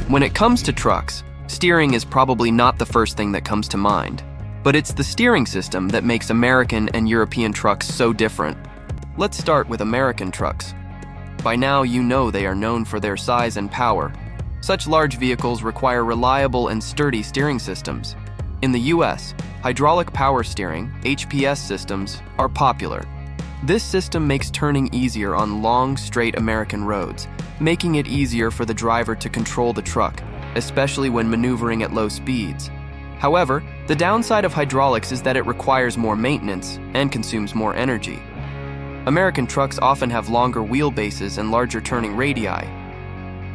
When it comes to trucks, steering is probably not the first thing that comes to mind, but it's the steering system that makes American and European trucks so different. Let's start with American trucks. By now, you know they are known for their size and power. Such large vehicles require reliable and sturdy steering systems. In the US, hydraulic power steering, HPS systems, are popular. This system makes turning easier on long, straight American roads, making it easier for the driver to control the truck, especially when maneuvering at low speeds. However, the downside of hydraulics is that it requires more maintenance and consumes more energy. American trucks often have longer wheelbases and larger turning radii,